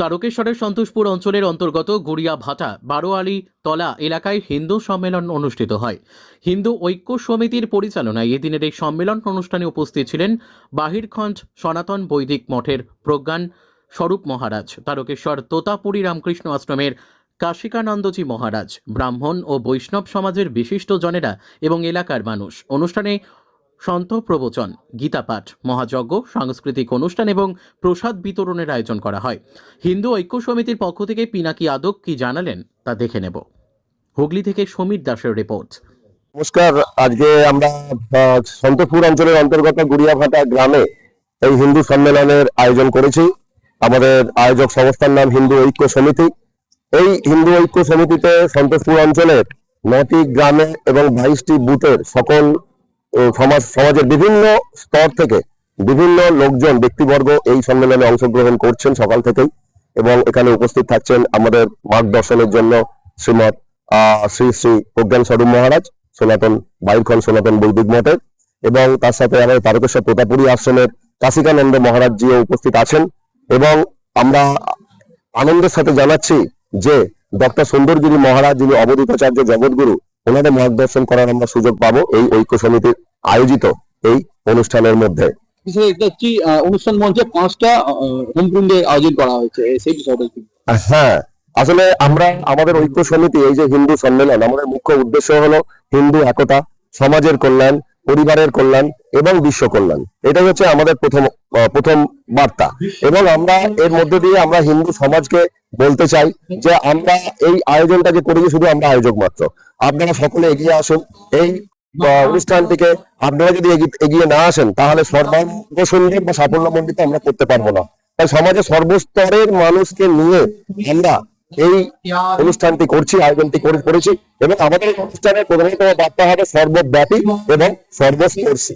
তারকেশ্বরের সন্তোষপুর অঞ্চলের অন্তর্গত গড়িয়াভাটা বারোয়ালি তলা এলাকায় হিন্দু সম্মেলন অনুষ্ঠিত হয়। হিন্দু ঐক্য সমিতির পরিচালনায় এদিনের এই সম্মেলন অনুষ্ঠানে উপস্থিত ছিলেন বাহিরখণ্ড সনাতন বৈদিক মঠের প্রজ্ঞান স্বরূপ মহারাজ, তারকেশ্বর তোতাপুরী রামকৃষ্ণ আশ্রমের কাশিকানন্দজি মহারাজ, ব্রাহ্মণ ও বৈষ্ণব সমাজের বিশিষ্ট জনেরা এবং এলাকার মানুষ। অনুষ্ঠানে সন্ত প্রবচন, গীতাপাঠ, মহাযজ্ঞ, সাংস্কৃতিক অনুষ্ঠান এবং প্রসাদ বিতরণের আয়োজন করা হয়। হিন্দু ঐক্য সমিতির পক্ষ থেকে পিনাকি আদক কি জানালেন তা দেখে নেব। হুগলি থেকে সমীর দাসের রিপোর্ট। নমস্কার। আজকে আমরা সন্তোষপুর অঞ্চলের অন্তর্গত গড়িয়াভাটা গ্রামে এই হিন্দু সম্মেলনের আয়োজন করেছি। আমাদের আয়োজক সংস্থার নাম হিন্দু ঐক্য সমিতি। এই হিন্দু ঐক্য সমিতিতে সন্তোষপুর অঞ্চলের 9টি গ্রামে এবং 22টি বুথের সকল সমাজের বিভিন্ন স্তর থেকে বিভিন্ন লোকজন ব্যক্তিবর্গ এই সম্মেলনে অংশগ্রহণ করছেন সকাল থেকেই, এবং এখানে উপস্থিত থাকছেন আমাদের মার্গদর্শনের জন্য শ্রীমৎ শ্রী শ্রী প্রজ্ঞান স্বরূপ মহারাজ, সনাতন বাহিরখণ্ড সনাতন বৈদিক মঠের, এবং তার সাথে আমাদের তারকেশ্বর তোতাপুরী আশ্রমের কাশিকানন্দ মহারাজ জিও উপস্থিত আছেন। এবং আমরা আনন্দের সাথে জানাচ্ছি যে ডক্টর সুন্দরগিরি মহারাজ, যিনি অবধূতাচার্য জগৎগুরু, ওনাদের মার্গদর্শন করার আমরা সুযোগ পাবো এই ঐক্য সমিতির আয়োজিত এই অনুষ্ঠানের মধ্যে। অনুষ্ঠান মঞ্চে 5টা হোমকুণ্ডের আয়োজন করা হয়েছে, সেই বিষয়টা কি? হ্যাঁ, আসলে আমরা আমাদের ঐক্য সমিতি, এই যে হিন্দু সম্মেলন, আমাদের মুখ্য উদ্দেশ্য হলো হিন্দু একতা, সমাজের কল্যাণ, পরিবারের কল্যাণ এবং বিশ্ব কল্যাণ। এটাই হচ্ছে আমাদের প্রথম বার্তা। এবং আমরা এর মধ্যে দিয়ে আমরা হিন্দু সমাজকে বলতে চাই যে আমরা এই আয়োজনটা যে করেছি শুধু আমরা আয়োজক মাত্র, আপনারা সকলে এগিয়ে আসুন। এই অনুষ্ঠানটিকে আপনারা যদি এগিয়ে না আসেন তাহলে সর্বাঙ্গসুন্দর বা সাফল্যমণ্ডিত আমরা করতে পারবো না। তাই সমাজের সর্বস্তরের মানুষকে নিয়ে আমরা এই অনুষ্ঠানটি করছি, আয়োজনটি করেছি, এবং আমাদের এই অনুষ্ঠানের প্রধানত বার্তা হবে সর্বব্যাপী এবং সর্বস্পর্শী।